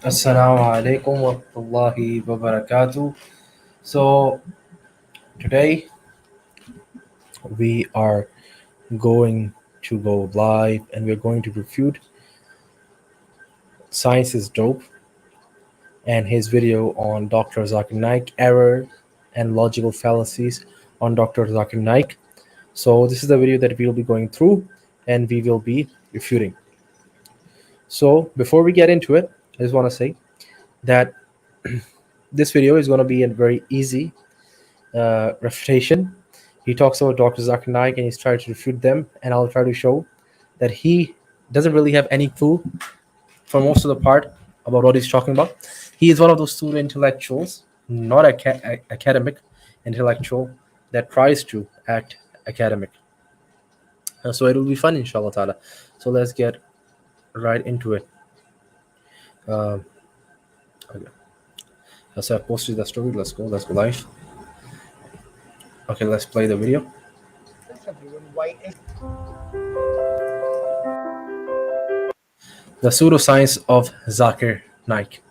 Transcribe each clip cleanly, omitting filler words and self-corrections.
Assalamu alaikum wa rahmatullahi wa barakatuh. So, today we are going to go live and we're going to refute Science is Dope and his video on Dr. Zakir Naik, Error and Logical Fallacies on Dr. Zakir Naik. So, this is the video that we will be going through and we will be refuting. So, before we get into it, I just want to say that this video is going to be a very easy refutation. He talks about Dr. Zakir Naik and he's trying to refute them, and I'll try to show that he doesn't really have any clue for most of the part about what he's talking about. He is one of those pseudo intellectuals, not academic intellectual, that tries to act academic. So it will be fun, inshallah ta'ala. So let's get right into it. Okay. So I posted the story. Let's go live. Okay, let's play the video. The pseudoscience of Zakir Naik.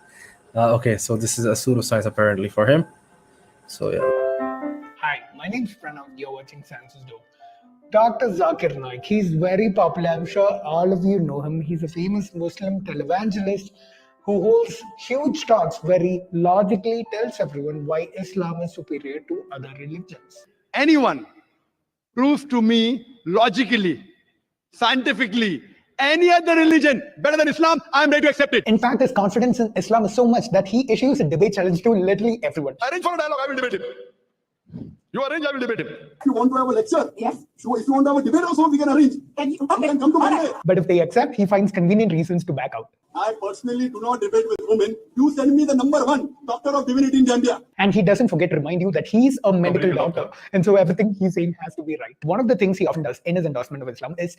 Okay, so this is a pseudoscience apparently for him. So yeah. Hi, my name's Pranav. You're watching Science is Dope. Dr. Zakir Naik, he's very popular. I'm sure all of you know him. He's a famous Muslim televangelist who holds huge talks where he logically tells everyone why Islam is superior to other religions. Anyone proves to me logically, scientifically, any other religion better than Islam, I'm ready to accept it. In fact, his confidence in Islam is so much that he issues a debate challenge to literally everyone. Arrange for a dialogue, I will debate him. You arrange, I will debate him. If you want to have a lecture, yes. So if you want to have a debate also, we can arrange. Can you come to Monday? But if they accept, he finds convenient reasons to back out. I personally do not debate with women. You send me the number one doctor of divinity in Zambia. And he doesn't forget to remind you that he's a medical doctor. And so everything he's saying has to be right. One of the things he often does in his endorsement of Islam is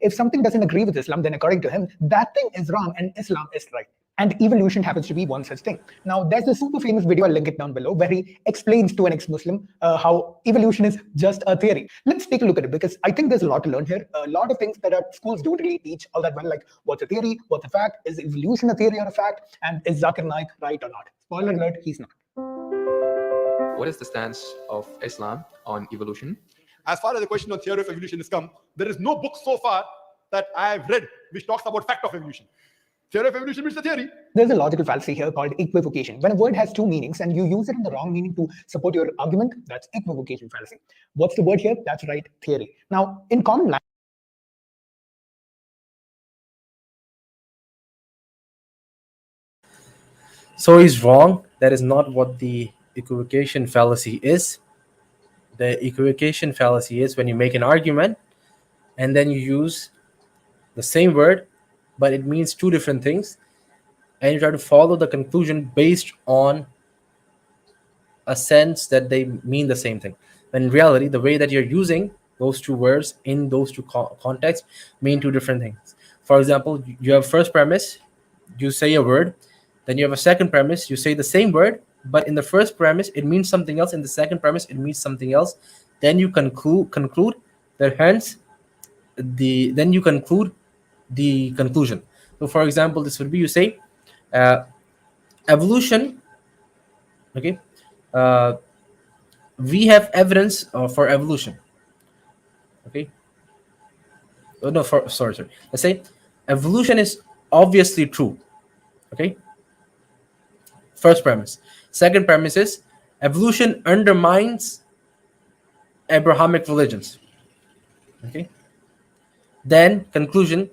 if something doesn't agree with Islam, then according to him, that thing is wrong and Islam is right. And evolution happens to be one such thing. Now, there's a super famous video, I'll link it down below, where he explains to an ex-Muslim how evolution is just a theory. Let's take a look at it, because I think there's a lot to learn here. A lot of things that our schools don't really teach all that well, like what's a theory, what's a fact, is evolution a theory or a fact, and is Zakir Naik right or not? Spoiler alert, he's not. What is the stance of Islam on evolution? As far as the question on theory of evolution is come, there is no book so far that I have read which talks about fact of evolution. Theory of evolution means the theory. There's a logical fallacy here called equivocation. When a word has two meanings and you use it in the wrong meaning to support your argument, that's equivocation fallacy. What's the word here? That's right, theory. Now, in common language, So he's wrong. That is not what the equivocation fallacy is. The equivocation fallacy is when you make an argument and then you use the same word, but it means two different things, and you try to follow the conclusion based on a sense that they mean the same thing. When in reality, the way that you're using those two words in those two contexts mean two different things. For example, you have first premise, you say a word, then you have a second premise, you say the same word, but in the first premise it means something else, in the second premise it means something else. Then you conclude that hence then you conclude the conclusion. So for example, this would be, you say evolution, okay, we have evidence for evolution, okay. Oh no, sorry. Let's say evolution is obviously true, okay. First premise. Second premise is evolution undermines Abrahamic religions. Okay. Then conclusion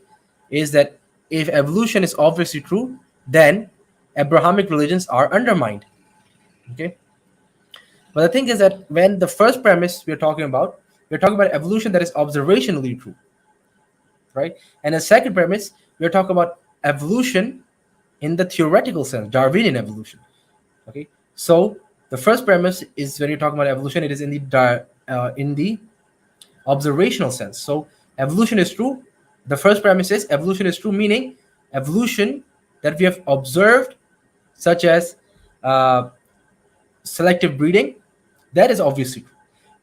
is that if evolution is obviously true, then Abrahamic religions are undermined. Okay. But the thing is that when the first premise we're talking about evolution that is observationally true, right? And the second premise, we're talking about evolution in the theoretical sense, Darwinian evolution. Okay. So the first premise is when you're talking about evolution, it is in the observational sense. So evolution is true. The first premise is evolution is true, meaning evolution that we have observed, such as selective breeding, that is obviously true.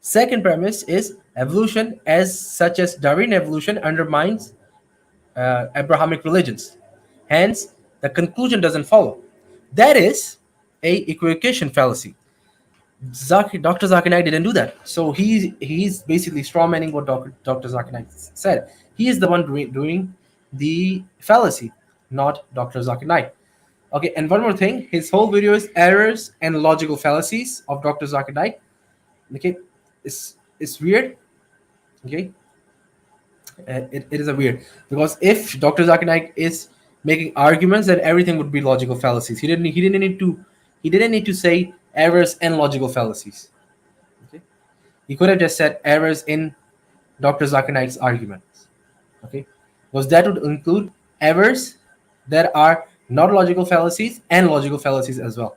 Second premise is evolution as such as Darwinian evolution undermines Abrahamic religions. Hence, the conclusion doesn't follow. That is a equivocation fallacy. Dr. Zakir Naik didn't do that. So he's basically strawmanning what Dr. Zakir Naik said. He is the one doing the fallacy, not Dr. Zakir Naik. Okay, and one more thing, his whole video is errors and logical fallacies of Dr. Zakir Naik. Okay, it's weird. Okay, it is a weird, because if Dr. Zakir Naik is making arguments, then everything would be logical fallacies. He didn't need to say errors and logical fallacies. Okay, he could have just said errors in Dr. Zakir Naik's arguments. Okay, because that would include errors that are not logical fallacies and logical fallacies as well.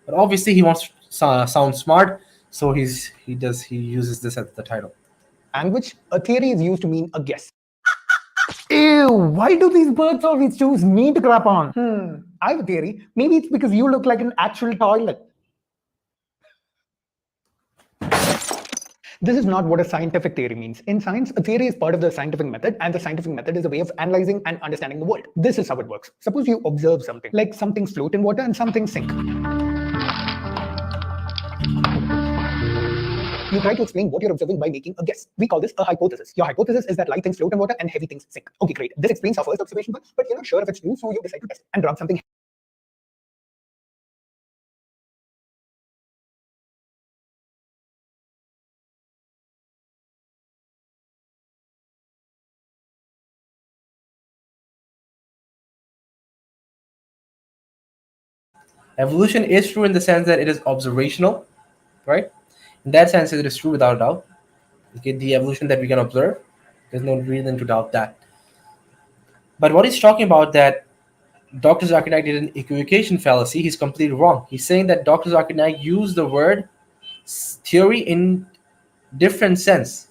But obviously he wants to sound smart, so he uses this as the title. Language, a theory is used to mean a guess. Ew, why do these birds always choose me to crap on? I have a theory. Maybe it's because you look like an actual toilet. This is not what a scientific theory means. In science, a theory is part of the scientific method, and the scientific method is a way of analyzing and understanding the world. This is how it works. Suppose you observe something, like some things float in water and some things sink. You try to explain what you're observing by making a guess. We call this a hypothesis. Your hypothesis is that light things float in water and heavy things sink. Okay, great. This explains our first observation, but you're not sure if it's true, so you decide to test and drop something. Evolution is true in the sense that it is observational, right? In that sense, it is true without a doubt. Okay, the evolution that we can observe, there's no reason to doubt that. But what he's talking about, that Dr. Zakir Naik did an equivocation fallacy, he's completely wrong. He's saying that Dr. Zakir Naik used the word theory in different sense.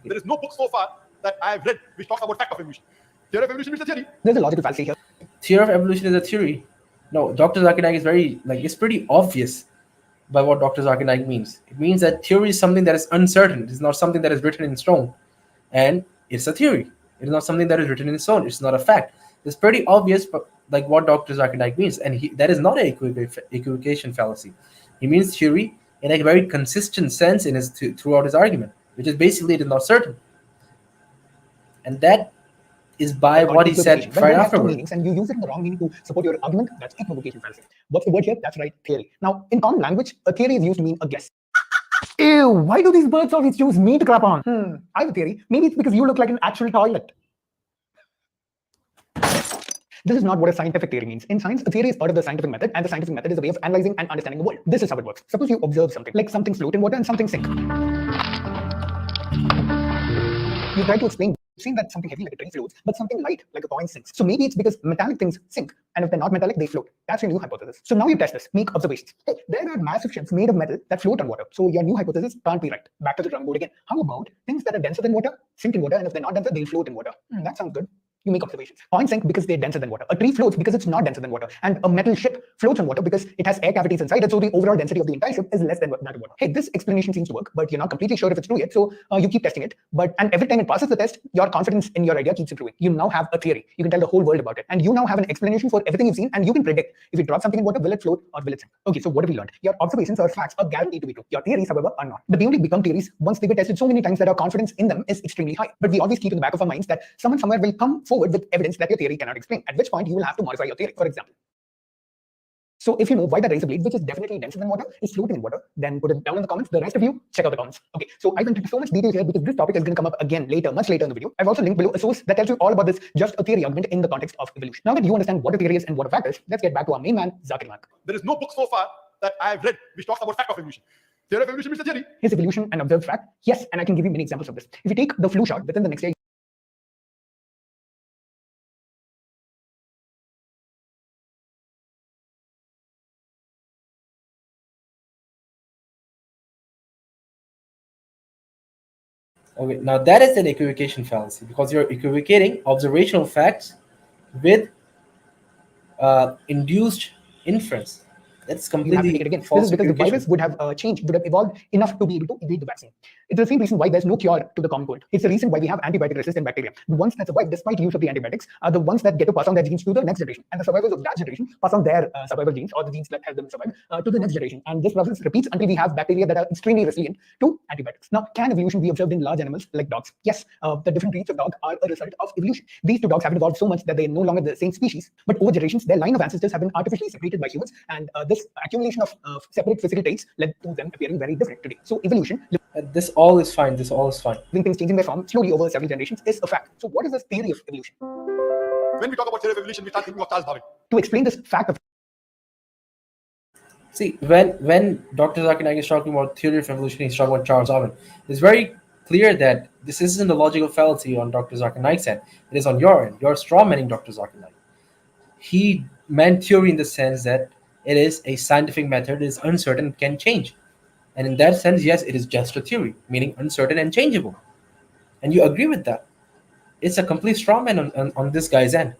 There is no book so far that I have read which talks about fact of evolution. Theory of evolution is a theory. There's a logical fallacy here. Theory of evolution is a theory. No, Dr. Zakir Naik is very, it's pretty obvious by what Dr. Zakir Naik means. It means that theory is something that is uncertain. It is not something that is written in stone. And it's a theory. It is not something that is written in stone. It's not a fact. It's pretty obvious, but like what Dr. Zakir Naik means. And that is not an equivocation fallacy. He means theory in a very consistent sense in throughout his argument, which is basically it is not certain. And that is by what he said right afterwards. Meanings and you use it in the wrong meaning to support your argument, that's equivocation fallacy. What's the word here? That's right, theory. Now, in common language, a theory is used to mean a guess. Ew, why do these birds always choose me to crap on? I have a theory. Maybe it's because you look like an actual toilet. This is not what a scientific theory means. In science, a theory is part of the scientific method, and the scientific method is a way of analyzing and understanding the world. This is how it works. Suppose you observe something, like some things float in water and some things sink. You try to explain that something heavy like a tree floats, but something light like a coin sinks. So maybe it's because metallic things sink, and if they're not metallic, they float. That's your new hypothesis. So now you test this, make observations. Hey, there are massive ships made of metal that float on water. So your new hypothesis can't be right. Back to the drawing board again. How about things that are denser than water sink in water, and if they're not denser, they'll float in water? That sounds good. You make observations. Coins sink because they're denser than water. A tree floats because it's not denser than water. And a metal ship floats on water because it has air cavities inside it, so the overall density of the entire ship is less than that of water. Hey, this explanation seems to work, but you're not completely sure if it's true yet, so you keep testing it. And every time it passes the test, your confidence in your idea keeps improving. You now have a theory. You can tell the whole world about it. And you now have an explanation for everything you've seen, and you can predict if you drop something in water, will it float or will it sink? Okay, so what have we learned? Your observations or facts are guaranteed to be true. Your theories, however, are not. But they only become theories once they get tested so many times that our confidence in them is extremely high. But we always keep in the back of our minds that someone somewhere will come forward with evidence that your theory cannot explain, at which point you will have to modify your theory. For example, So if you know why the razor blade, which is definitely denser than water, is floating in water, then put it down in the comments. The rest of you, check out the comments. Okay, so I went into so much detail here because this topic is going to come up again later, much later in the video. I've also linked below a source that tells you all about this just a theory argument in the context of evolution. Now that you understand what a theory is and what a fact is, let's get back to our main man, Zakir. There is no book so far that I have read which talks about fact of evolution. Theory of evolution means the theory. Is evolution an observed fact? Yes, and I can give you many examples of this. If you take the flu shot, within the next year, Okay, now that is an equivocation fallacy because you're equivocating observational facts with induced inference. That's you have to completely take it again. This false is because the equivocation. virus would have changed, would have evolved enough to be able to evade the vaccine. It's the same reason why there's no cure to the common cold. It's the reason why we have antibiotic-resistant bacteria. The ones that survive despite use of the antibiotics are the ones that get to pass on their genes to the next generation. And the survivors of that generation pass on their survival genes or the genes that help them survive to the next generation. And this process repeats until we have bacteria that are extremely resilient to antibiotics. Now, can evolution be observed in large animals like dogs? Yes, the different breeds of dog are a result of evolution. These two dogs have evolved so much that they are no longer the same species, but over generations, their line of ancestors have been artificially separated by humans, and this accumulation of separate physical traits led to them appearing very different today. So evolution, This all is fine. This all is fine. living things changing their form slowly over several generations, is a fact. So what is this theory of evolution? When we talk about theory of evolution, we start thinking of Charles Darwin. To explain this fact of See, when Dr. Zakir Naik is talking about theory of evolution, he's talking about Charles Darwin. It's very clear that this isn't a logical fallacy on Dr. Zakir Naik's end. It is on your end. You're strawmanning Dr. Zakir Naik. He meant theory in the sense that it is a scientific method, it is uncertain, can change. And in that sense, yes, it is just a theory, meaning uncertain and changeable. And you agree with that. It's a complete strawman on this guy's end.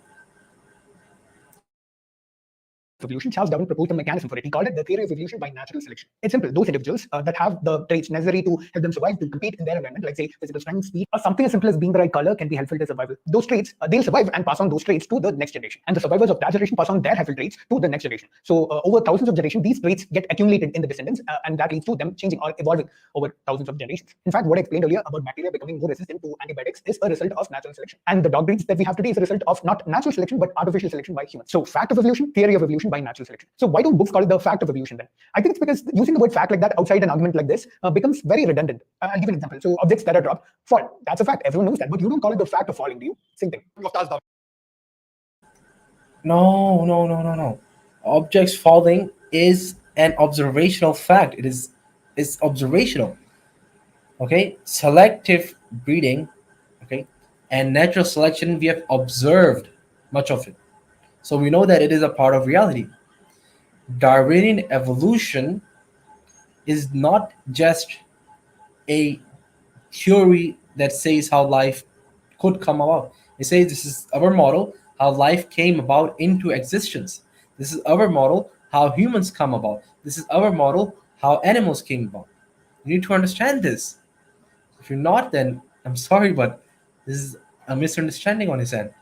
evolution, Charles Darwin proposed a mechanism for it. He called it the theory of evolution by natural selection. It's simple. Those individuals that have the traits necessary to help them survive, to compete in their environment, like say physical strength, speed, or something as simple as being the right color, can be helpful to survival. Those traits, they'll survive and pass on those traits to the next generation. And the survivors of that generation pass on their helpful traits to the next generation. So over thousands of generations, these traits get accumulated in the descendants, and that leads to them changing or evolving over thousands of generations. In fact, what I explained earlier about bacteria becoming more resistant to antibiotics is a result of natural selection. And the dog breeds that we have today is a result of not natural selection, but artificial selection by humans. So fact of evolution, theory of evolution by natural selection. So why don't books call it the fact of evolution then? I think it's because using the word fact like that outside an argument like this becomes very redundant. I'll give an example. So objects that are dropped fall. That's a fact. Everyone knows that. But you don't call it the fact of falling, do you? Same thing. No. Objects falling is an observational fact. It's observational. Okay? Selective breeding, okay, and natural selection, we have observed much of it. So we know that it is a part of reality. Darwinian evolution is not just a theory that says how life could come about. It says this is our model, how life came about into existence. This is our model, how humans come about. This is our model, how animals came about. You need to understand this. If you're not, then I'm sorry, but this is a misunderstanding on his end.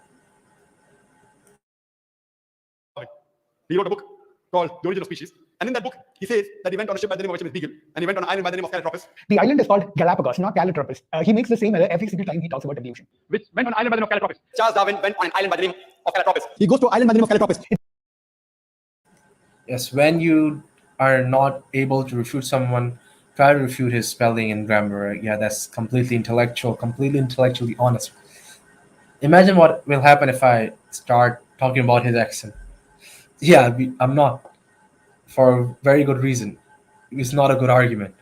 He wrote a book called The Origin of Species. And in that book, he says that he went on a ship by the name of HMS Beagle, and he went on an island by the name of Calotropis. The island is called Galapagos, not Calotropis. He makes the same error every single time he talks about evolution. Which went on an island by the name of Calotropis. Charles Darwin went on an island by the name of Calotropis. He goes to an island by the name of Calotropis. Yes, when you are not able to refute someone, try to refute his spelling and grammar. Yeah, that's completely intellectually honest. Imagine what will happen if I start talking about his accent. Yeah, I'm not. For a very good reason. It's not a good argument.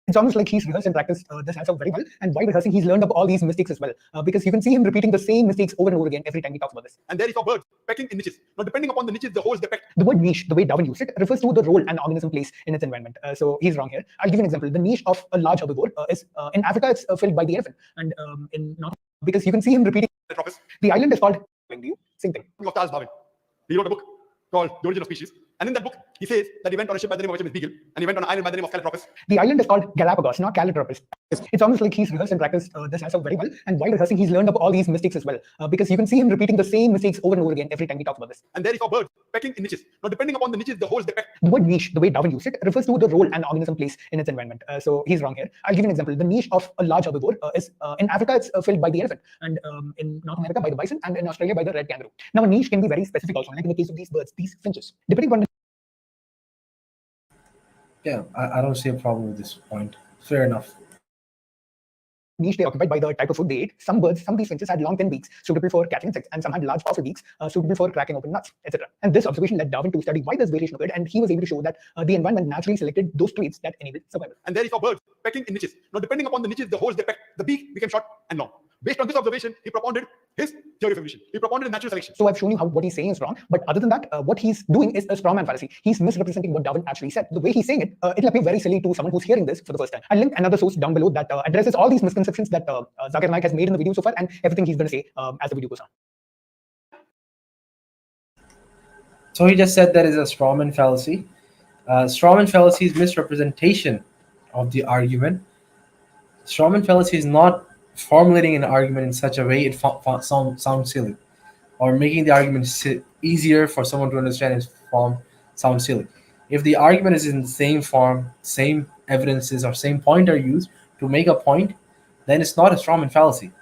It's almost like he's rehearsed and practiced this answer very well. And while rehearsing, he's learned up all these mistakes as well. Because you can see him repeating the same mistakes over and over again every time he talks about this. And there he saw birds pecking in niches. Now, depending upon the niches, the holes they pecked. The word niche, the way Darwin used it, refers to the role an organism plays in its environment. So he's wrong here. I'll give you an example. The niche of a large herbivore is in Africa, it's filled by the elephant. And in North, because you can see him repeating. The island is called. Same thing. Of Charles Darwin. He wrote a book called The Origin of Species. And in that book, he says that he went on a ship by the name of HMS Beagle, and he went on an island by the name of Calotropis. The island is called Galapagos, not Calotropis. It's almost like he's rehearsed and practiced this answer very well. And while rehearsing, he's learned up all these mistakes as well. Because you can see him repeating the same mistakes over and over again every time he talks about this. And there he saw birds pecking in niches. Now, depending upon the niches, the holes they peck. The word niche, the way Darwin used it, refers to the role an organism plays in its environment. So he's wrong here. I'll give you an example. The niche of a large herbivore is in Africa, it's filled by the elephant, and in North America by the bison, and in Australia by the red kangaroo. Now, a niche can be very specific also, like in the case of these birds, these finches. Depending on the I don't see a problem with this point. Fair enough. niche they occupied by the type of food they ate. Some birds, some of these finches had long thin beaks suitable for catching insects, and some had large powerful beaks suitable for cracking open nuts, etc. And this observation led Darwin to study why this variation occurred, and he was able to show that the environment naturally selected those traits that enabled survival. And there he saw birds pecking in niches. Now, depending upon the niches, the holes they peck, the beak became short and long. Based on this observation, he propounded his theory of evolution. He propounded natural selection. So I've shown you how what he's saying is wrong, but other than that, what he's doing is a straw man fallacy. He's misrepresenting what Darwin actually said. The way he's saying it, it'll appear very silly to someone who's hearing this for the first time. I'll link another source down below that addresses all these misconceptions that Zakir Naik has made in the video so far, and everything he's going to say as the video goes on. So he just said that is a strawman fallacy. Strawman fallacy is misrepresentation of the argument. Strawman fallacy is not formulating an argument in such a way it sounds silly, or making the argument easier for someone to understand its form sounds silly. If the argument is in the same form, same evidences, or same point are used to make a point, then it's not a strawman fallacy.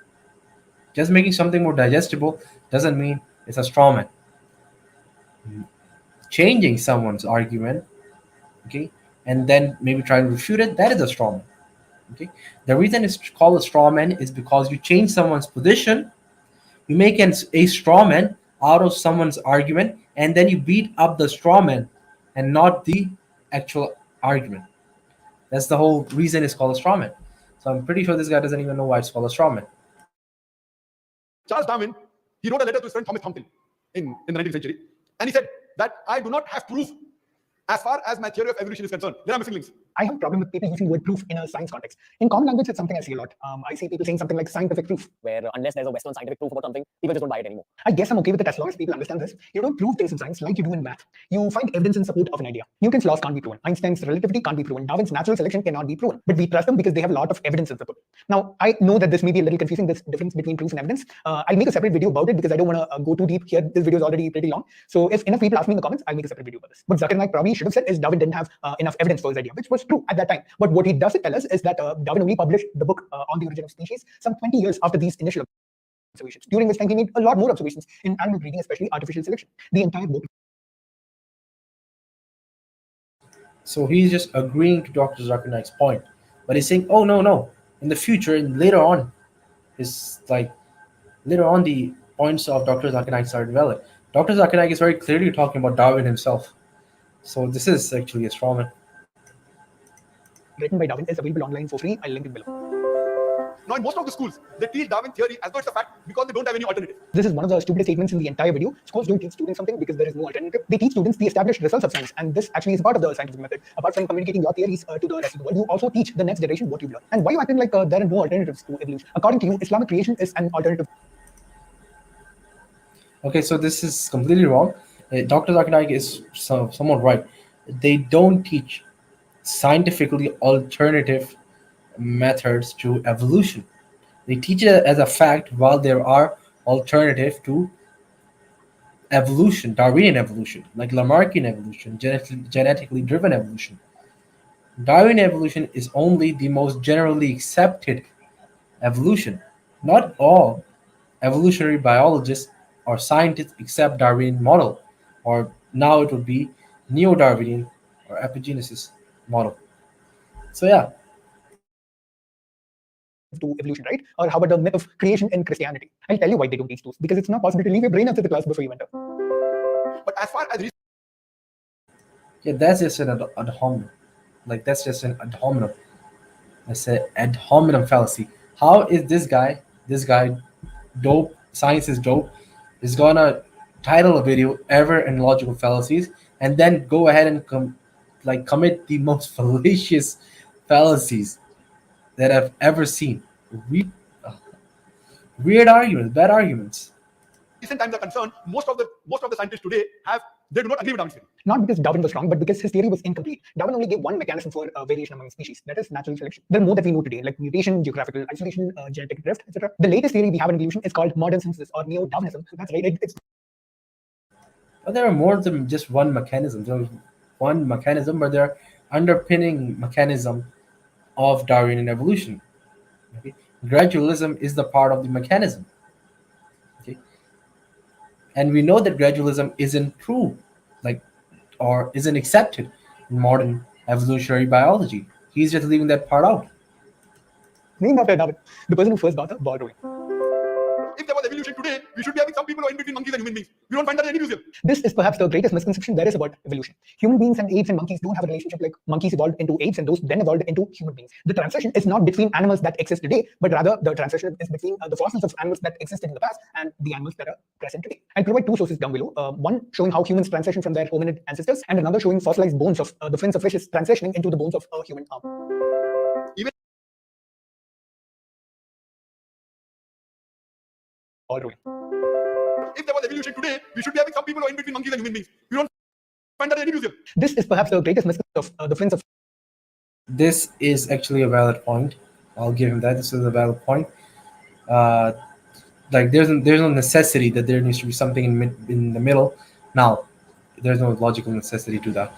Just making something more digestible doesn't mean it's a strawman. Changing someone's argument, okay, and then maybe trying to refute it, that is a strawman. Okay, the reason it's called a straw man is because you change someone's position, you make a straw man out of someone's argument, and then you beat up the straw man and not the actual argument. That's the whole reason it's called a straw man. So I'm pretty sure this guy doesn't even know why it's called a straw man. Charles Darwin, he wrote a letter to his friend Thomas Thomson in the 19th century, and he said that I do not have proof as far as my theory of evolution is concerned. There are missing links. I have a problem with people using the word proof in a science context. In common language, it's something I see a lot. I see people saying something like scientific proof, where unless there's a Western scientific proof about something, people just don't buy it anymore. I guess I'm okay with it as long as people understand this. You don't prove things in science like you do in math. You find evidence in support of an idea. Newton's laws can't be proven. Einstein's relativity can't be proven. Darwin's natural selection cannot be proven. But we trust them because they have a lot of evidence in support. Now, I know that this may be a little confusing, this difference between proof and evidence. I'll make a separate video about it because I don't want to go too deep here. This video is already pretty long. So if enough people ask me in the comments, I'll make a separate video about this. What Zakir Naik probably should have said is Darwin didn't have enough evidence for his idea, which was true at that time. But what he doesn't tell us is that Darwin only published the book on the origin of species some 20 years after these initial observations, during which time he made a lot more observations in animal breeding, especially artificial selection. The entire book. So he's just agreeing to Dr. Zakir Naik's point, but he's saying, oh no, in the future and later on, the points of Dr. Zakir Naik are valid. Dr. Zakir Naik is very clearly talking about Darwin himself. So this is actually a strawman. Written by Darwin is available online for free. I'll link it below. Now, in most of the schools, they teach Darwin theory as though it's a fact because they don't have any alternative. This is one of the stupidest statements in the entire video. Schools don't teach students something because there is no alternative. They teach students the established results of science, and this actually is part of the scientific method. Apart from communicating your theories to the rest of the world, you also teach the next generation what you've learned. And why are you acting like there are no alternatives to evolution? According to you, Islamic creation is an alternative. Okay, so this is completely wrong. Dr. Zakir Naik is somewhat right. They don't teach scientifically alternative methods to evolution. They teach it as a fact, while there are alternatives to evolution, Darwinian evolution, like Lamarckian evolution, genetically driven evolution. Darwinian evolution is only the most generally accepted evolution. Not all evolutionary biologists or scientists accept Darwinian model, or now it would be neo-Darwinian or epigenesis model. So yeah. To evolution, right? Or how about the myth of creation in Christianity? I'll tell you why they don't teach those. Because it's not possible to leave your brain after the class before you enter. But as far as That's just an ad hominem. Like, that's just an ad hominem. That's an ad hominem fallacy. How is this guy dope, science is dope, is gonna title a video Ever and Logical Fallacies, and then go ahead and commit the most fallacious fallacies that I've ever seen. Weird arguments, bad arguments. recent times are concerned, most of the scientists today have they do not agree with Darwin's theory. Not because Darwin was wrong, but because his theory was incomplete. Darwin only gave one mechanism for variation among species, that is natural selection. There are more that we know today, like mutation, geographical isolation, genetic drift, etc. The latest theory we have in evolution is called modern synthesis or neo-Darwinism. That's right. It's But there are more than just one mechanism. There's one mechanism, but there are underpinning mechanism of Darwinian evolution. Okay? Gradualism is the part of the mechanism. Okay? And we know that gradualism isn't true, or isn't accepted in modern evolutionary biology. He's just leaving that part out. named after Darwin, the person who first got the ball rolling. If there was evolution today, we should be having some people who are in between monkeys and human beings. We don't find that in any museum. This is perhaps the greatest misconception there is about evolution. Human beings and apes and monkeys don't have a relationship like monkeys evolved into apes and those then evolved into human beings. The transition is not between animals that exist today, but rather the transition is between the fossils of animals that existed in the past and the animals that are present today. I'll provide two sources down below. One showing how humans transition from their hominid ancestors, and another showing fossilized bones of the fins of fishes transitioning into the bones of a human arm. All rolling. If there was evolution today, we should be having some people who are in between monkeys and human beings. We don't find that in any museum. This is perhaps the greatest misconception of the fins of. This is actually a valid point. I'll give him that. This is a valid point. There's no necessity that there needs to be something in the middle. Now, there's no logical necessity to that.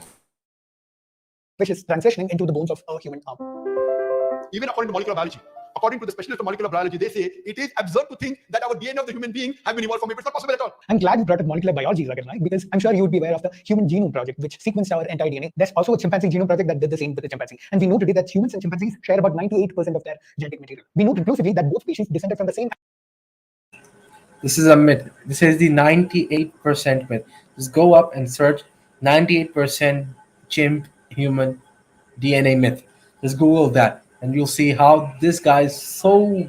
Which is transitioning into the bones of a human arm. Even according to molecular biology, according to the specialists of molecular biology, they say it is absurd to think that our DNA of the human being have been evolved from it. It's not possible at all. I'm glad you brought up molecular biology, Zakir, because I'm sure you would be aware of the Human Genome Project, which sequenced our entire DNA. There's also a chimpanzee genome project that did the same with the chimpanzee. And we know today that humans and chimpanzees share about 98% of their genetic material. We know conclusively that both species descended from the same. This is a myth. This is the 98% myth. Just go up and search 98% chimp human DNA myth. Just Google that. And you'll see how this guy is so.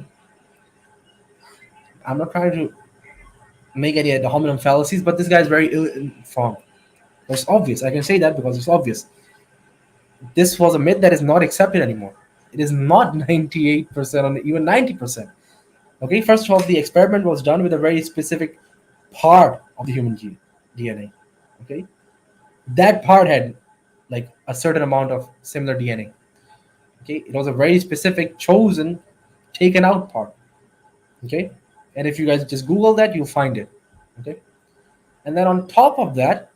I'm not trying to make any ad hominem fallacies, but this guy is very ill-informed. It's obvious. I can say that because it's obvious. This was a myth that is not accepted anymore. It is not 98% or even 90%. Okay, first of all, the experiment was done with a very specific part of the human DNA. Okay, that part had like a certain amount of similar DNA. Okay, it was a very specific, chosen, taken out part. Okay, and if you guys just Google that, you'll find it. Okay, and then on top of that,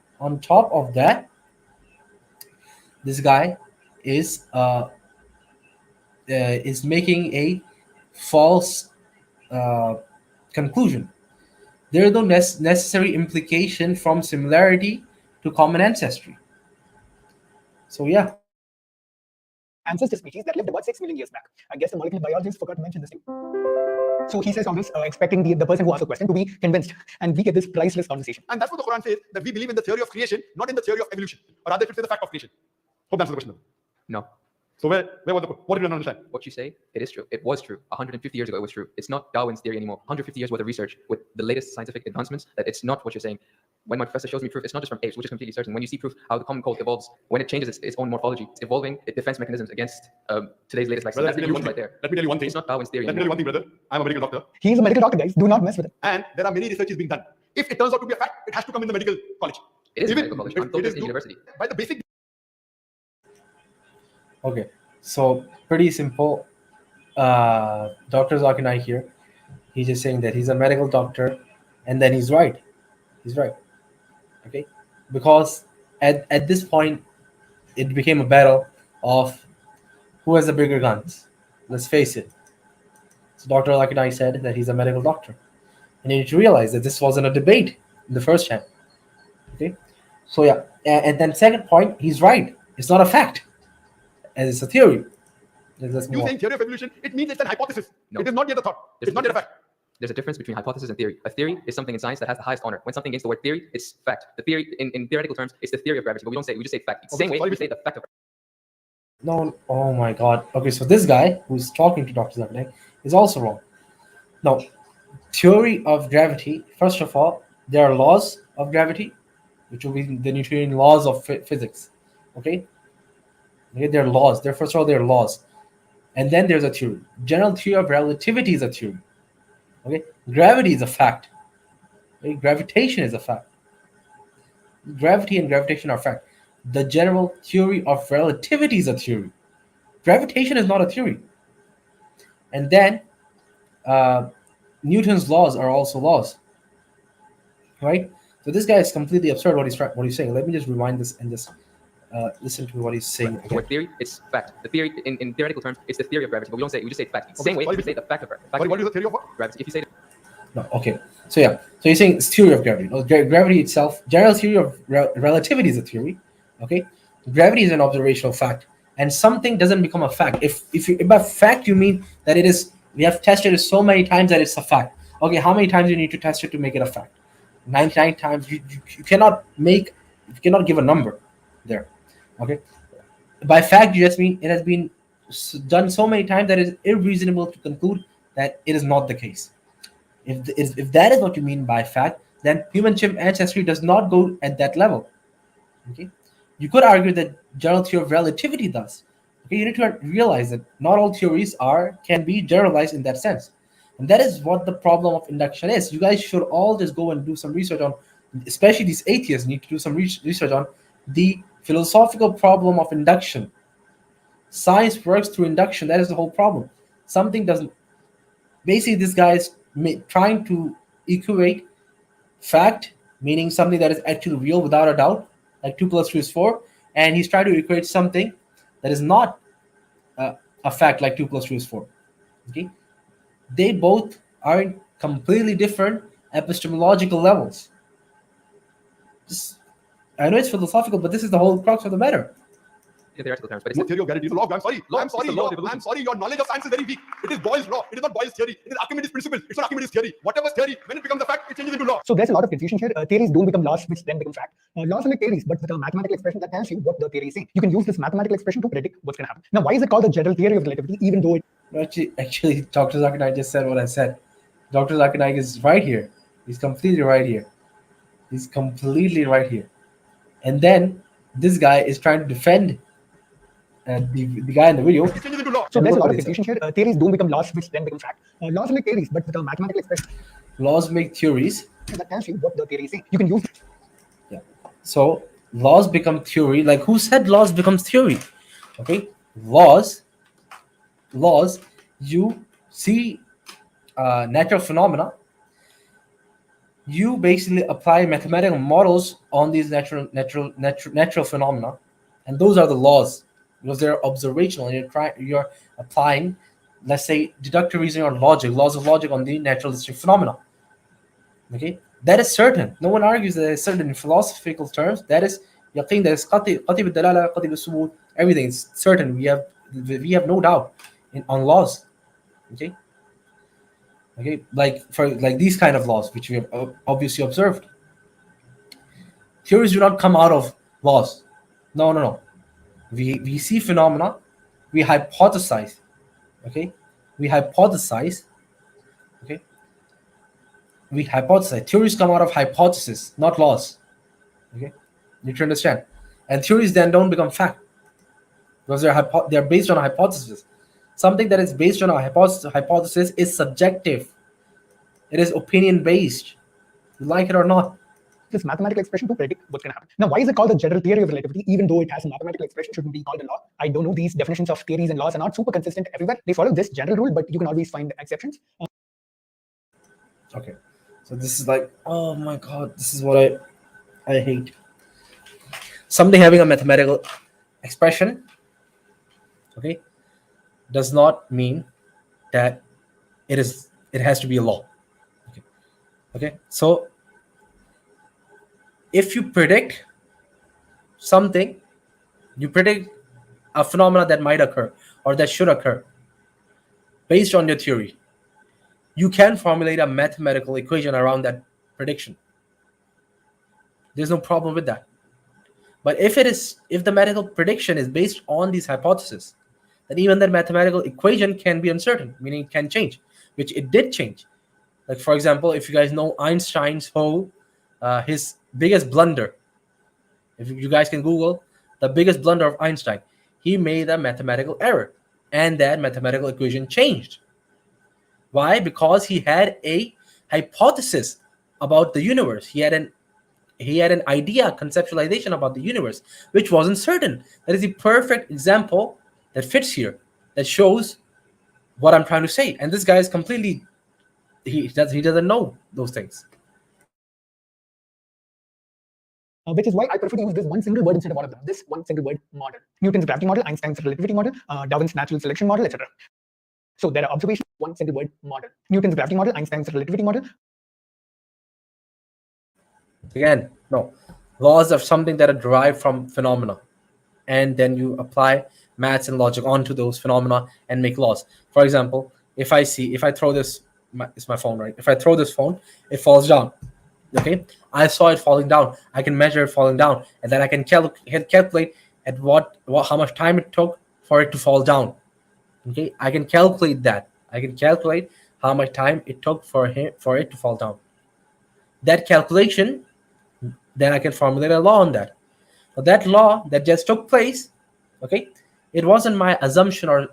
this guy is making a false conclusion. There is no necessary implication from similarity to common ancestry. So yeah. Ancestor species that lived about 6 million years back. I guess the molecular biologist forgot to mention this too. So he says all this, expecting the person who asked the question to be convinced, and we get this priceless conversation. And that's what the Quran says, that we believe in the theory of creation, not in the theory of evolution. Or rather, it should say the fact of creation. Hope that's the question. No. So what did you not understand? What you say, it is true. It was true. 150 years ago, it was true. It's not Darwin's theory anymore. 150 years worth of research with the latest scientific advancements, that it's not what you're saying. When my professor shows me proof, it's not just from apes, which is completely certain. When you see proof how the common cold evolves, when it changes its own morphology, it's evolving its defense mechanisms against today's latest vaccine. Brother, That's evolution right there. Let me tell you one thing. It's not Darwin's theory Let me tell you anymore. one thing, brother. I'm a medical doctor. He's a medical doctor, guys. Do not mess with him. And there are many researches being done. If it turns out to be a fact, it has to come in the medical college. It is a Even- medical college. it- Until it is it's a university. By the basic. Okay, so pretty simple. Dr. Zakir Naik here. He's just saying that he's a medical doctor, and then he's right. He's right. Okay, because at this point, it became a battle of who has the bigger guns. Let's face it. So Dr. Zakir Naik said that he's a medical doctor, and you need to realize that this wasn't a debate in the first hand. Okay, so yeah, and then second point, he's right. It's not a fact, and it's a theory. Let's move You on. saying theory of evolution, it means it's an hypothesis. No. It is not yet a thought. There's It's not yet a fact. There's a difference between hypothesis and theory. A theory is something in science that has the highest honor. When something gets the word theory, it's fact. The theory, in theoretical terms, it's the theory of gravity, but we don't say it. We just say fact. It's the same way we say the fact of No, oh my God. Okay, so this guy who's talking to Dr. Zakir Naik is also wrong. No, theory of gravity, first of all, there are laws of gravity, which will be the Newtonian laws of physics. Okay? There are laws. First of all, there are laws. And then there's a theory. General theory of relativity is a theory. Okay? Gravity is a fact. Okay? Gravitation is a fact. Gravity and gravitation are fact. The general theory of relativity is a theory. Gravitation is not a theory. And then Newton's laws are also laws, right? So this guy is completely absurd what he's saying. Let me just rewind this and just listen to what he's saying The again. word theory, it's fact. The theory, in theoretical terms, it's the theory of gravity, but we don't say it. We just say it's fact. Same way sorry, we say the fact of gravity. Sorry, what is the theory of what? Gravity. If you say No, okay. So yeah, so you're saying it's theory of gravity. No, gravity itself, general theory of relativity is a theory. Okay, gravity is an observational fact, and something doesn't become a fact if by fact you mean that it is. We have tested it so many times that it's a fact. Okay, how many times you need to test it to make it a fact? 99 times. You cannot give a number there. Okay, by fact you just mean it has been done so many times that it is unreasonable to conclude that it is not the case. If that is what you mean by fact, then human chimp ancestry does not go at that level. Okay, you could argue that general theory of relativity does. Okay, you need to realize that not all theories can be generalized in that sense, and that is what the problem of induction is. You guys should all just go and do some research on, especially these atheists need to do some research on the philosophical problem of induction. Science works through induction. That is the whole problem. Something doesn't. Basically, this guy is trying to equate fact, meaning something that is actually real without a doubt, like 2 + 2 is 4, and he's trying to equate something that is not a fact, like 2 + 2 is 4. Okay, they both are in completely different epistemological levels. I know it's philosophical, but this is the whole crux of the matter. in theoretical terms, but it's No theory of gravity. It's a law. I'm sorry. Law. I'm sorry. It's the law of I'm evolution. sorry. Your knowledge of science is very weak. It is Boyle's law. It is not Boyle's theory. It is Archimedes' principle. It's not Archimedes' theory. Whatever's theory, when it becomes a fact, it changes into law. So there's a lot of confusion here. Theories don't become laws, which then become fact. Laws are like theories, but with a mathematical expression that tells you what the theory is saying. You can use this mathematical expression to predict what's going to happen. Now, why is it called the general theory of relativity, even though it Actually, Dr. Zakir Naik just said what I said. Dr. Zakir Naik is right here. He's completely right here. He's completely right here. And then this guy is trying to defend the guy in the video. It changes into law. So there's a Look lot what of he said. confusion here. Theories don't become laws, which then become fact. Laws are like theories, but with a mathematical expression Laws make theories. that tells you what the theory is saying. You can use Yeah. So laws become theory. Like who said laws becomes theory? Okay. Laws. You see natural phenomena. You basically apply mathematical models on these natural phenomena, and those are the laws because they're observational. You're applying, let's say, deductive reasoning or laws of logic on the naturalistic phenomena. Okay, that is certain. No one argues that it's certain in philosophical terms. That is yaqeen. That is qati bid-dalala, qati bis-subut. Everything is certain. We have no doubt on laws. Okay, like these kind of laws, which we have obviously observed. Theories do not come out of laws. No. We see phenomena, we hypothesize. Okay, we hypothesize. Okay, we hypothesize. Theories come out of hypothesis, not laws. Okay, you need to understand. And theories then don't become fact because they're based on a hypothesis. Something that is based on a hypothesis is subjective. It is opinion based. You like it or not. this mathematical expression to predict what's going to happen. Now, why is it called the general theory of relativity, even though it has a mathematical expression, shouldn't be called a law? I don't know. These definitions of theories and laws are not super consistent everywhere. They follow this general rule, but you can always find exceptions. Okay, so this is like, oh my god, this is what I hate. Something having a mathematical expression, okay, does not mean that it has to be a law. Okay, so if you predict something, you predict a phenomena that might occur or that should occur based on your theory, you can formulate a mathematical equation around that prediction. There's no problem with that. But if the mathematical prediction is based on these hypotheses, then even that mathematical equation can be uncertain, meaning it can change, which it did change. Like, for example, if you guys know Einstein's his biggest blunder, if you guys can Google the biggest blunder of Einstein, he made a mathematical error and that mathematical equation changed. Why? Because he had a hypothesis about the universe. He had he had an idea, conceptualization about the universe, which wasn't certain. That is the perfect example that fits here, that shows what I'm trying to say. And this guy is completely, he doesn't know those things. Which is why I prefer to use this one single word instead of all of them. This one single word, model. Newton's gravity model, Einstein's relativity model, Darwin's natural selection model, etc. So there are observations, one single word, model. Newton's gravity model, Einstein's relativity model. Again, no. Laws are something that are derived from phenomena. And then you apply maths and logic onto those phenomena and make laws. For example, if I throw this, it's my phone, right? If I throw this phone, it falls down. Okay, I saw it falling down. I can measure it falling down, and then I can calculate at how much time it took for it to fall down. Okay, I can calculate that. I can calculate how much time it took for it to fall down. That calculation, then I can formulate a law on that. But that law that just took place, okay, it wasn't my assumption or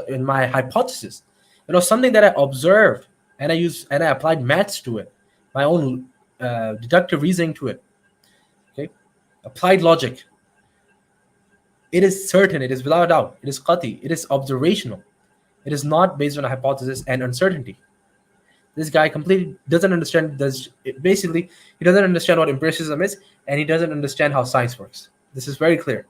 in my hypothesis. It was something that I observed, and I applied maths to it, my own deductive reasoning to it. Okay, applied logic. It is certain. It is without doubt. It is qati. It is observational. It is not based on a hypothesis and uncertainty. This guy completely doesn't understand. Basically, he doesn't understand what empiricism is, and he doesn't understand how science works. This is very clear.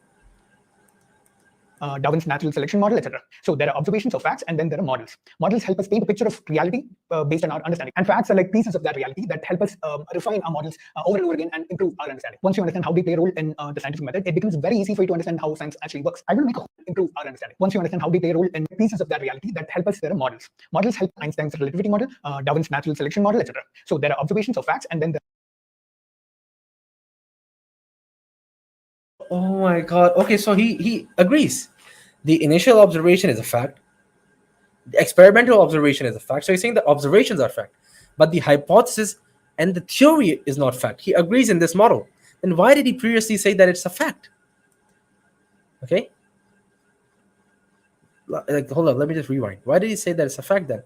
Darwin's natural selection model, etc. So there are observations of facts, and then there are models. Models help us paint a picture of reality based on our understanding. And facts are like pieces of that reality that help us refine our models over and over again and improve our understanding. Once you understand how they play a role in the scientific method, it becomes very easy for you to understand how science actually works. I will make improve our understanding. Once you understand how they play a role in pieces of that reality that help us, there are models. Models help Einstein's relativity model, Darwin's natural selection model, etc. So there are observations of facts, and then Oh my God. Okay, so he agrees. The initial observation is a fact. The experimental observation is a fact. So he's saying the observations are fact, but the hypothesis and the theory is not fact. He agrees in this model. Then why did he previously say that it's a fact? Okay. Like, hold on, let me just rewind. Why did he say that it's a fact then?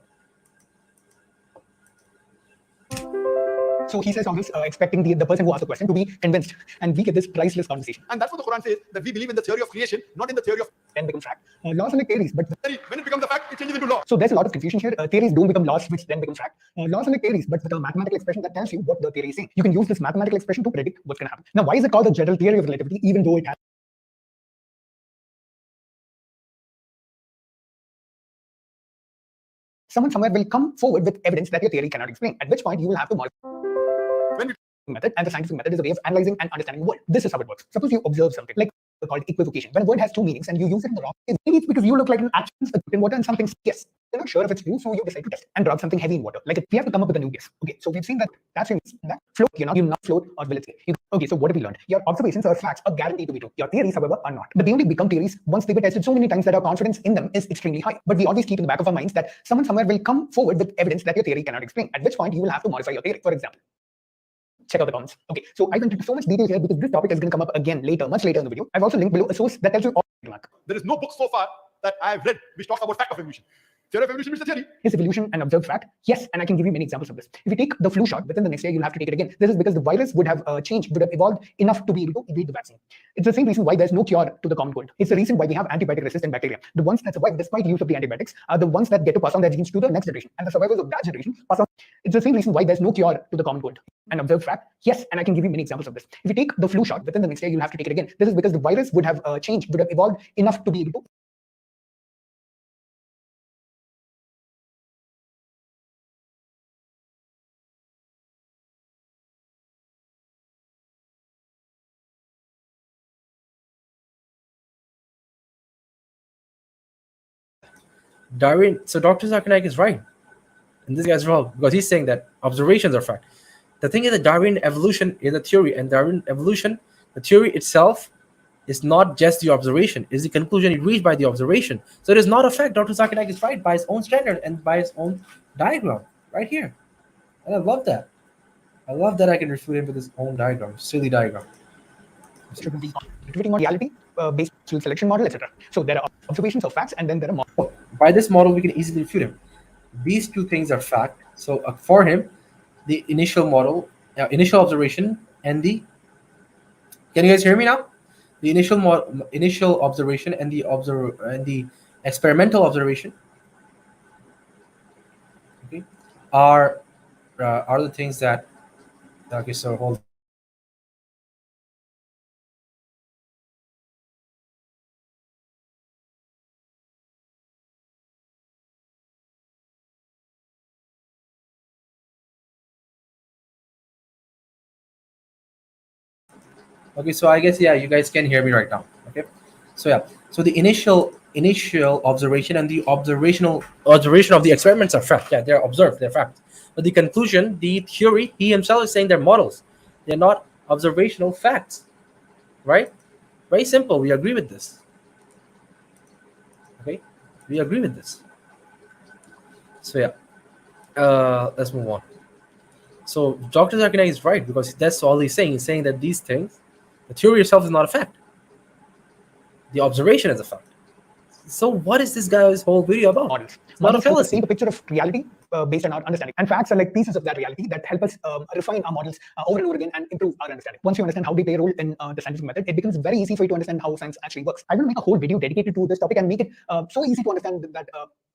So he says all this, expecting the person who asked the question to be convinced, and we get this priceless conversation. And that's what the Quran says, that we believe in the theory of creation, not in the theory of Then becomes fact. Laws are like theories, but when it becomes a fact, it changes into law. so there's a lot of confusion here. Theories don't become laws, which then become fact. Laws are like theories, but with a mathematical expression that tells you what the theory is saying. You can use this mathematical expression to predict what's going to happen. Now, why is it called the general theory of relativity, even though it has someone somewhere will come forward with evidence that your theory cannot explain, at which point you will have to modify method, and the scientific method is a way of analyzing and understanding the world. This is how it works. Suppose you observe something like called equivocation. When a word has two meanings and you use it in the wrong case, maybe it's because you look like an action in water and something's yes. You're not sure if it's true, so you decide to test and drop something heavy in water. Like we have to come up with a new guess. Okay, so we've seen that float, you not float, or will it stay? Okay, so what have we learned? Your observations or facts are guaranteed to be true. Your theories, however, are not. But they only become theories once they were tested so many times that our confidence in them is extremely high. But we always keep in the back of our minds that someone somewhere will come forward with evidence that your theory cannot explain, at which point you will have to modify your theory. For example, check out the comments. Okay, so I went into so much detail here because this topic is going to come up again later, much later in the video. I've also linked below a source that tells you all. There is no book so far that I have read which talks about fact of evolution. Theory of evolution is the theory. Is evolution an observed fact? Yes, and I can give you many examples of this. If you take the flu shot, within the next year you'll have to take it again. This is because the virus would have changed, would have evolved enough to be able to evade the vaccine. It's the same reason why there's no cure to the common cold. It's the reason why we have antibiotic-resistant bacteria. The ones that survive despite use of the antibiotics are the ones that get to pass on their genes to the next generation, and the survivors of that generation pass on. It's the same reason why there's no cure to the common cold. An observed fact? Yes, and I can give you many examples of this. If you take the flu shot, within the next year you'll have to take it again. This is because the virus would have changed, would have evolved enough to be able to. Darwin, so Dr. Zakir Naik is right, and this guy's wrong because he's saying that observations are fact. The thing is that Darwin evolution is a theory, and Darwin evolution, the theory itself, is not just the observation; is the conclusion you reach by the observation. So it is not a fact. Dr. Zakir Naik is right by his own standard and by his own diagram right here, and I love that. I love that I can refute him with his own diagram, silly diagram. Reality based on selection model, etc. So there are observations of facts, and then there are models. By this model, we can easily refute him. These two things are fact. So for him, the initial model initial observation and the. Can you guys hear me now? The initial observation and the experimental observation, okay, are the things that. Okay, so hold. Okay, so I guess, yeah, you guys can hear me right now. Okay, so yeah, so the initial observation and the observation of the experiments are fact. Yeah, they're observed, they're fact. But the conclusion, the theory, he himself is saying they're models. They're not observational facts, right? Very simple. We agree with this. Okay, we agree with this. So yeah, let's move on. So Dr. Zakir is right, because that's all he's saying. He's saying that these things, the theory itself is not a fact. The observation is a fact. So what is this guy's whole video about? Models. It's not a Models help us fallacy. paint a picture of reality based on our understanding. And facts are like pieces of that reality that help us refine our models over and over again and improve our understanding. Once you understand how they play a role in the scientific method, it becomes very easy for you to understand how science actually works. I will make a whole video dedicated to this topic and make it so easy to understand that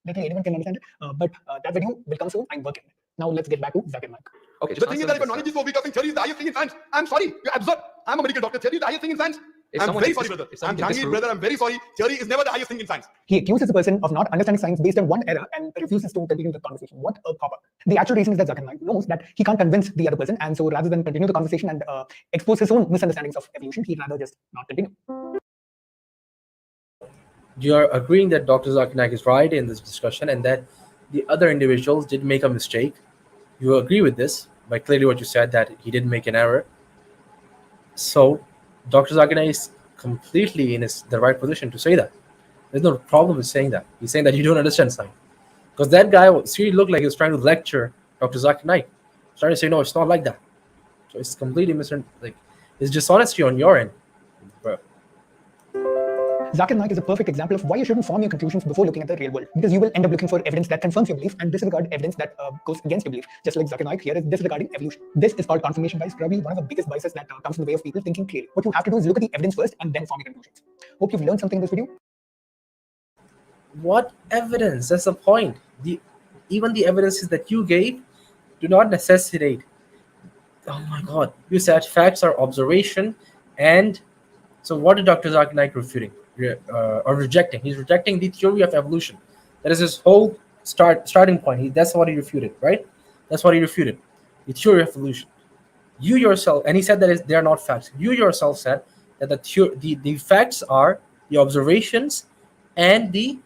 literally anyone can understand it. But that video will come soon. I'm working on it. Now let's get back to Zakir Naik. Okay, The just thing is answer that if your this, knowledge is so weak, I think theory is the highest thing in science. I'm sorry, you're absurd. I'm a medical doctor. Theory is the highest thing in science. If I'm someone very can sorry, dis- brother. if someone I'm can Zakir, disprove- brother. I'm very sorry. Theory is never the highest thing in science. He accuses the person of not understanding science based on one error and refuses to continue the conversation. What a copper. The actual reason is that Zakir Naik knows that he can't convince the other person, and so rather than continue the conversation and expose his own misunderstandings of evolution, he'd rather just not continue. You are agreeing that Dr. Zakir Naik is right in this discussion, and that the other individuals did make a mistake. You agree with this by clearly what you said, that he didn't make an error. So Dr. Zakir Naik is completely in the right position to say that. There's no problem with saying that. He's saying that you don't understand science. Because that guy seriously looked like he was trying to lecture Dr. Zakir Naik. He's trying to say, no, it's not like that. So it's completely like, it's dishonesty on your end, bro. Zakir Naik is a perfect example of why you shouldn't form your conclusions before looking at the real world, because you will end up looking for evidence that confirms your belief and disregard evidence that goes against your belief. Just like Zakir Naik here is disregarding evolution. This is called confirmation bias, probably one of the biggest biases that comes in the way of people thinking clearly. What you have to do is look at the evidence first and then form your conclusions. Hope you've learned something in this video. What evidence? That's the point. Even the evidences that you gave do not necessitate. Oh my God! You said facts are observation, and so what did Dr. Zakir Naik refuting or rejecting? He's rejecting the theory of evolution. That is his whole starting point. That's what he refuted, right? That's what he refuted. The theory of evolution. You yourself, and he said that they are not facts. You yourself said that the facts are the observations and the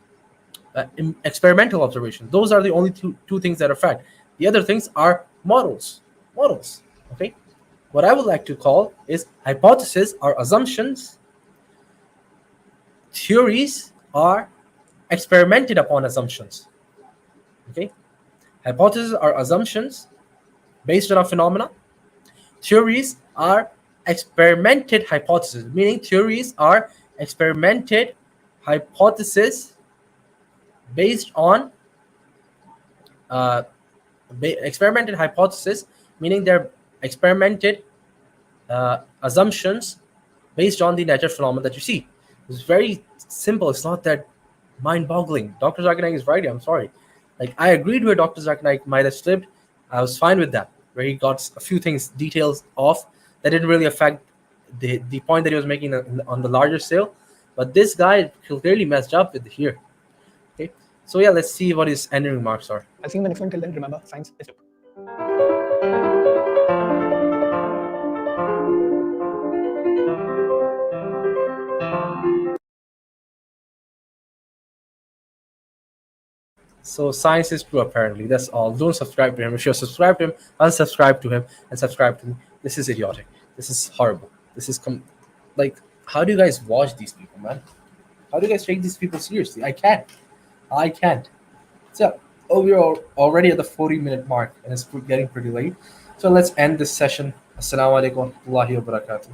experimental observation. Those are the only two things that are fact. The other things are models. Okay. What I would like to call is hypotheses are assumptions. Theories are experimented upon assumptions. Okay. Hypotheses are assumptions based on a phenomena. Theories are experimented hypotheses, meaning theories are experimented hypotheses based on experimented hypothesis, meaning they're experimented assumptions based on the natural phenomena that you see. It's very simple. It's not that mind-boggling. Dr. Zakir Naik is right. I'm sorry. Like, I agreed where Dr. Zakir Naik might have slipped. I was fine with that, where he got a few details off that didn't really affect the point that he was making on the larger scale. But this guy clearly messed up with here. Okay. So yeah, let's see what his ending remarks are. I'll see you in the next one. Till then, remember, science is dope. So science is true, apparently. That's all. Don't subscribe to him. If you're subscribed to him, unsubscribe to him and subscribe to me. This is idiotic. This is horrible. This is like, how do you guys watch these people, man? How do you guys take these people seriously? I can't. So, we're already at the 40-minute mark, and it's getting pretty late. So let's end this session. Assalamu alaikum wa rahmatullahi wa barakatuh.